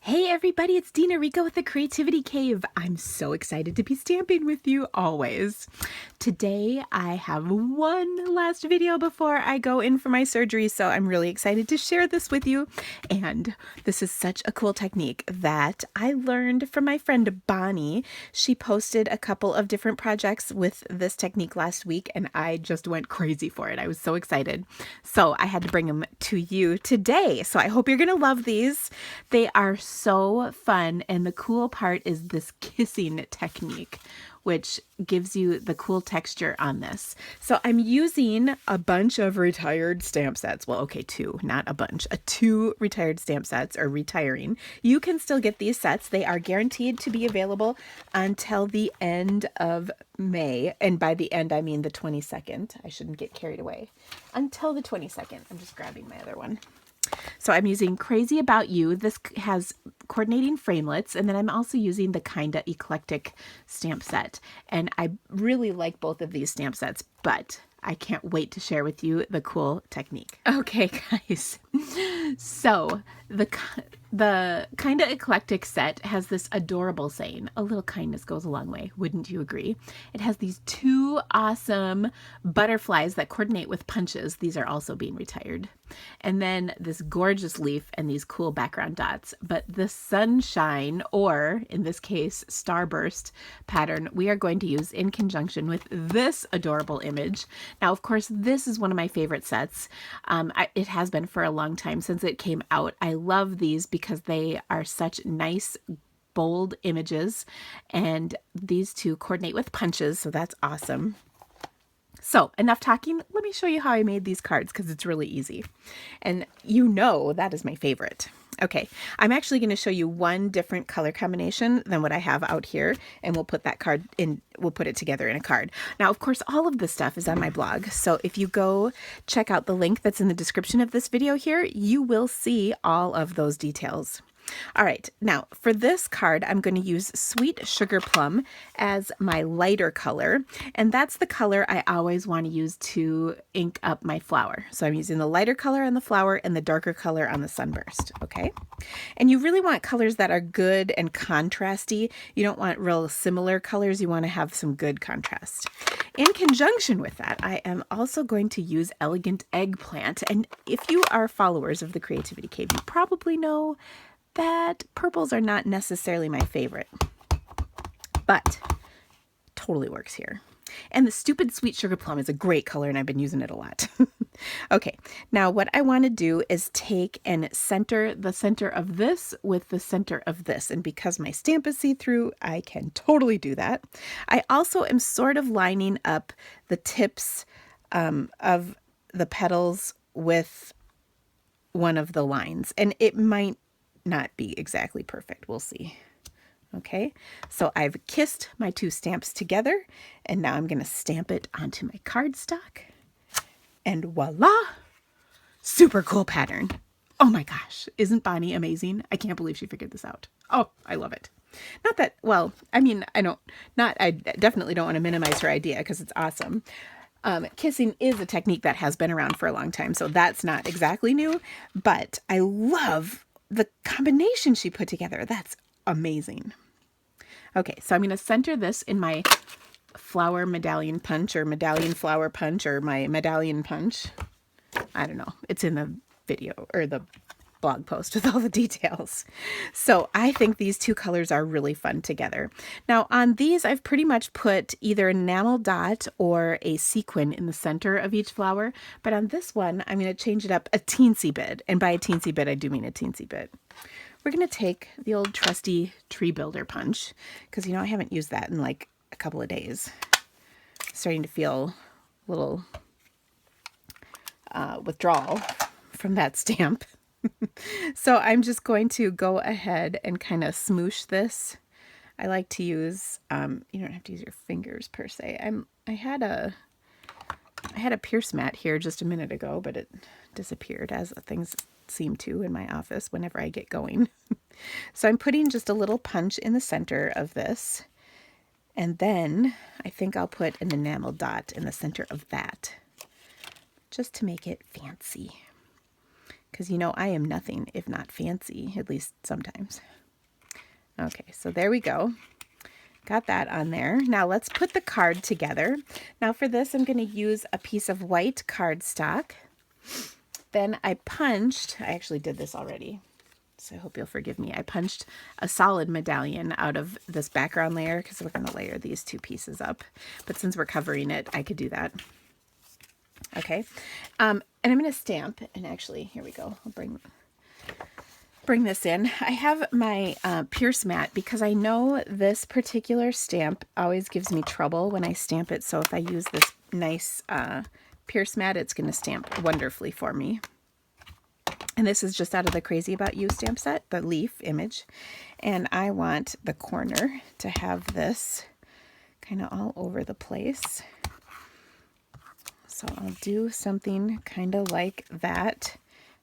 Hey everybody, it's Dina Rico with the Creativity Cave. I'm so excited to be stamping with you always. Today I have one last video before I go in for my surgery, so I'm really excited to share this with you. And this is such a cool technique that I learned from my friend Bonnie. She posted a couple of different projects with this technique last week and I just went crazy for it. I was so excited. So I had to bring them to you today. So I hope you're going to love these. They are so fun, and the cool part is this kissing technique, which gives you the cool texture on this. So I'm using a bunch of retired stamp sets. Well, okay, two, not a bunch. Two retired stamp sets are retiring. You can still get these sets. They are guaranteed to be available until the end of May. And by the end, I mean the 22nd. I shouldn't get carried away. Until the 22nd. I'm just grabbing my other one. So I'm using Crazy About You. This has coordinating framelits, and then I'm also using the Kinda Eclectic stamp set. And I really like both of these stamp sets, but I can't wait to share with you the cool technique. Okay, guys. So the Kinda Eclectic set has this adorable saying, "A little kindness goes a long way." Wouldn't you agree? It has these two awesome butterflies that coordinate with punches. These are also being retired. And then this gorgeous leaf and these cool background dots. But the sunshine, or in this case, starburst pattern, we are going to use in conjunction with this adorable image. Now, of course, this is one of my favorite sets. It has been for a long time since it came out. I love these because they are such nice, bold images, and these two coordinate with punches, so that's awesome. So enough talking, let me show you how I made these cards because it's really easy. And you know that is my favorite. Okay, I'm actually going to show you one different color combination than what I have out here, and we'll put that card in, we'll put it together in a card. Now, of course, all of this stuff is on my blog, so if you go check out the link that's in the description of this video here, you will see all of those details. All right, now for this card, I'm going to use Sweet Sugar Plum as my lighter color, and that's the color I always want to use to ink up my flower. So I'm using the lighter color on the flower and the darker color on the sunburst, okay? And you really want colors that are good and contrasty. You don't want real similar colors. You want to have some good contrast. In conjunction with that, I am also going to use Elegant Eggplant, and if you are followers of the Creativity Cave, you probably know that purples are not necessarily my favorite, but totally works here. And the stupid Sweet Sugar Plum is a great color, and I've been using it a lot. Okay, now what I want to do is take and center the center of this with the center of this. And because my stamp is see-through, I can totally do that. I also am sort of lining up the tips of the petals with one of the lines. And it might not be exactly perfect. We'll see. Okay, so I've kissed my two stamps together, and now I'm going to stamp it onto my cardstock. And voila! Super cool pattern. Oh my gosh, isn't Bonnie amazing? I can't believe she figured this out. Oh, I love it. Not that, well, I mean, I definitely don't want to minimize her idea because it's awesome. Kissing is a technique that has been around for a long time, so that's not exactly new, but I love the combination she put together. That's amazing. Okay, so I'm going to center this in my flower medallion punch, or medallion flower punch, or my medallion punch. I don't know. It's in the video or the blog post with all the details. So I think these two colors are really fun together. Now on these, I've pretty much put either an enamel dot or a sequin in the center of each flower. But on this one, I'm going to change it up a teensy bit. And by a teensy bit, I do mean a teensy bit. We're going to take the old trusty tree builder punch, because, you know, I haven't used that in like a couple of days. Starting to feel a little withdrawal from that stamp. So I'm just going to go ahead and kind of smoosh this. I like to use, you don't have to use your fingers per se. I had a pierce mat here just a minute ago, but it disappeared, as things seem to in my office whenever I get going. So I'm putting just a little punch in the center of this. And then I think I'll put an enamel dot in the center of that, just to make it fancy. because you know I am nothing if not fancy, at least sometimes. Okay, so there we go. Got that on there. Now let's put the card together. Now for this, I'm going to use a piece of white cardstock. Then I actually did this already, so I hope you'll forgive me. I punched a solid medallion out of this background layer because we're going to layer these two pieces up. But since we're covering it, I could do that. Okay. And I'm going to stamp, and actually, here we go. I'll bring this in. I have my Pierce mat because I know this particular stamp always gives me trouble when I stamp it. So if I use this nice Pierce mat, it's going to stamp wonderfully for me. And this is just out of the Crazy About You stamp set, the leaf image. And I want the corner to have this kind of all over the place. So I'll do something kind of like that.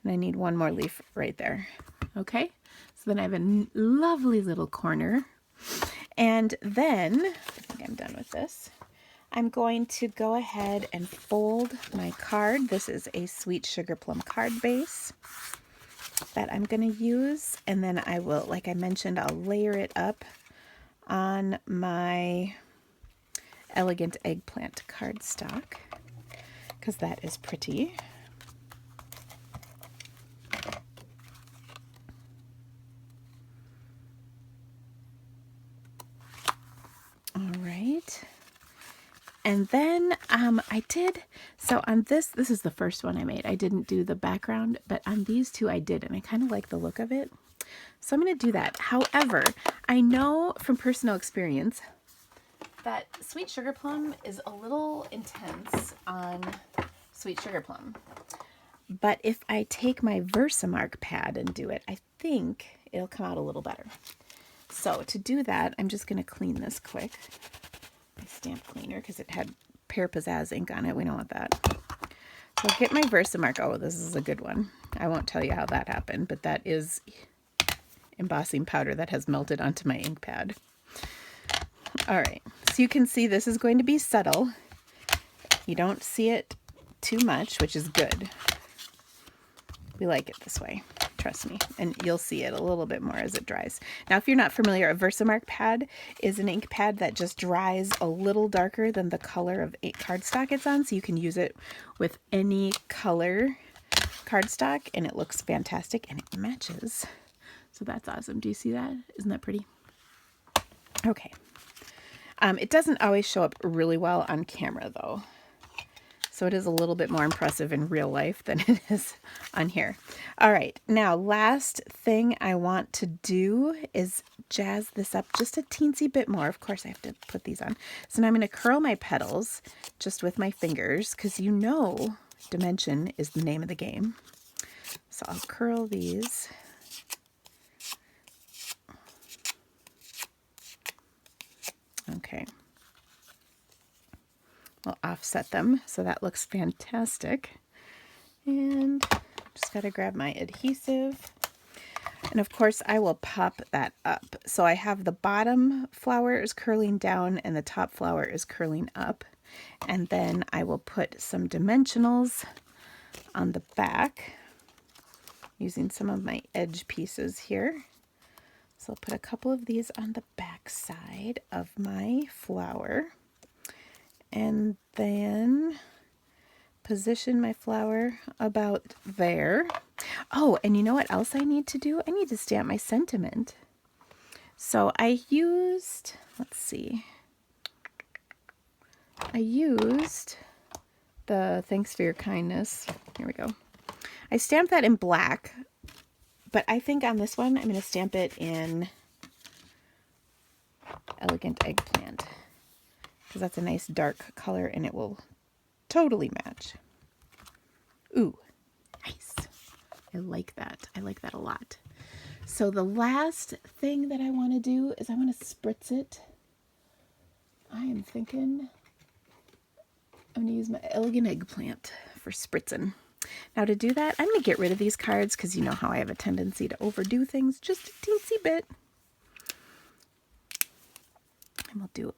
And I need one more leaf right there. Okay, so then I have a lovely little corner. And then, I think I'm done with this. I'm going to go ahead and fold my card. This is a Sweet Sugar Plum card base that I'm going to use. And then I will, like I mentioned, I'll layer it up on my Elegant Eggplant cardstock because that is pretty. All right. And then so on this is the first one I made. I didn't do the background, but on these two I did, and I kind of like the look of it. So I'm going to do that. However, I know from personal experience that Sweet Sugar Plum is a little intense on Sweet Sugar Plum. But if I take my Versamark pad and do it, I think it'll come out a little better. So to do that, I'm just going to clean this quick. My stamp cleaner, because it had Pear Pizzazz ink on it. We don't want that. So I'll get my Versamark. Oh, this is a good one. I won't tell you how that happened, but that is embossing powder that has melted onto my ink pad. All right, so you can see this is going to be subtle. You don't see it too much, which is good. We like it this way. Trust me, and you'll see it a little bit more as it dries. Now, if you're not familiar, a Versamark pad is an ink pad that just dries a little darker than the color of cardstock it's on, so you can use it with any color cardstock, and it looks fantastic, and it matches. So that's awesome. Do you see that? Isn't that pretty? Okay. It doesn't always show up really well on camera, though. So it is a little bit more impressive in real life than it is on here. All right, now last thing I want to do is jazz this up just a teensy bit more. Of course, I have to put these on. So now I'm going to curl my petals just with my fingers because you know dimension is the name of the game. So I'll curl these. Okay. We'll offset them so that looks fantastic. And just got to grab my adhesive. And of course I will pop that up. So I have the bottom flower is curling down and the top flower is curling up. And then I will put some dimensionals on the back using some of my edge pieces here. So I'll put a couple of these on the back side of my flower. And then position my flower about there. Oh, and you know what else I need to do? I need to stamp my sentiment. So I used, let's see, I used the Thanks for Your Kindness. Here we go. I stamped that in black, but I think on this one I'm going to stamp it in Elegant Eggplant, because that's a nice dark color and it will totally match. Ooh, nice. I like that. I like that a lot. So the last thing that I want to do is I want to spritz it. I am thinking I'm going to use my Elegant Eggplant for spritzing. Now to do that, I'm going to get rid of these cards because you know how I have a tendency to overdo things just a teensy bit. And we'll do a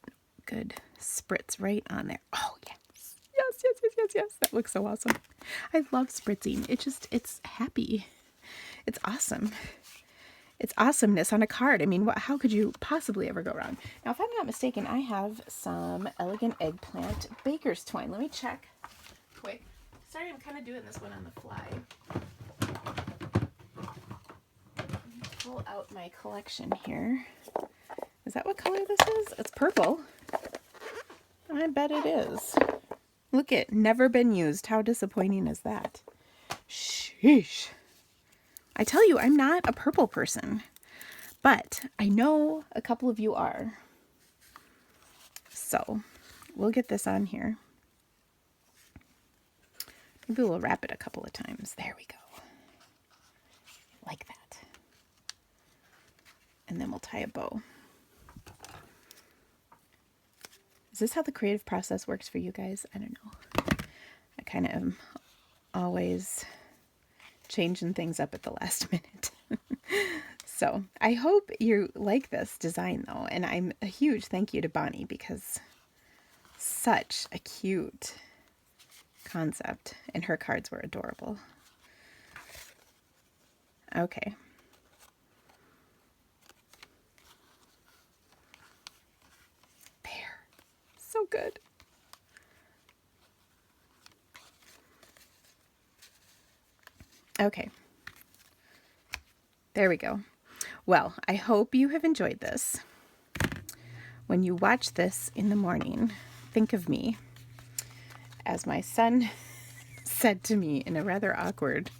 good spritz right on there. Oh, yes. Yes, yes, yes, yes, yes. That looks so awesome. I love spritzing. It's happy. It's awesome. It's awesomeness on a card. I mean, how could you possibly ever go wrong? Now, if I'm not mistaken, I have some elegant eggplant baker's twine. Let me check quick. Sorry, I'm kind of doing this one on the fly. Let me pull out my collection here. Is that what color this is? It's purple. I bet it is. Look it, never been used. How disappointing is that? Sheesh. I tell you, I'm not a purple person, but I know a couple of you are. So we'll get this on here. Maybe we'll wrap it a couple of times. There we go. Like that. And then we'll tie a bow. Is this how the creative process works for you guys? I don't know. I kind of am always changing things up at the last minute. So I hope you like this design though. And I'm a huge thank you to Bonnie because such a cute concept and her cards were adorable. Okay. There. So good. Okay. There we go. Well, I hope you have enjoyed this. When you watch this in the morning, think of me. As my son said to me in a rather awkward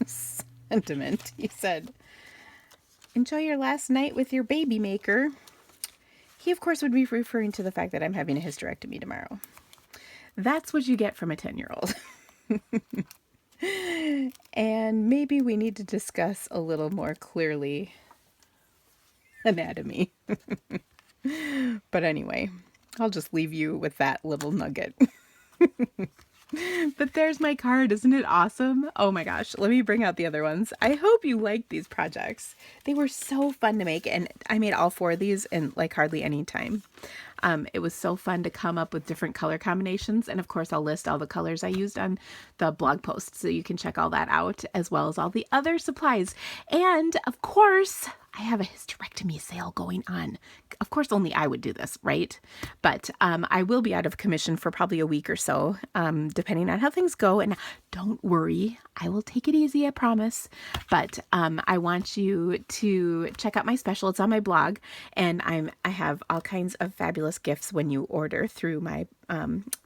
sentiment, he said, "Enjoy your last night with your baby maker." He, of course, would be referring to the fact that I'm having a hysterectomy tomorrow. That's what you get from a 10-year-old. And maybe we need to discuss a little more clearly anatomy. But anyway, I'll just leave you with that little nugget. But there's my card. Isn't it awesome? Oh my gosh. Let me bring out the other ones. I hope you liked these projects. They were so fun to make, and I made all 4 of these in like hardly any time. It was so fun to come up with different color combinations. And of course, I'll list all the colors I used on the blog post so you can check all that out, as well as all the other supplies. And of course, I have a hysterectomy sale going on. Of course, only I would do this, right? But I will be out of commission for probably a week or so, depending on how things go. And don't worry, I will take it easy, I promise. But I want you to check out my special. It's on my blog, and I have all kinds of fabulous gifts when you order through my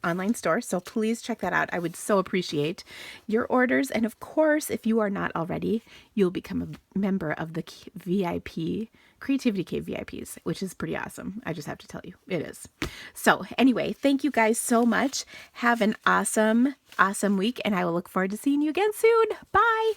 online store. So please check that out. I would so appreciate your orders. And of course, if you are not already, you'll become a member of the VIP Creativity Cave VIPs, which is pretty awesome. I just have to tell you, it is. So anyway, thank you guys so much. Have an awesome, awesome week, and I will look forward to seeing you again soon. Bye.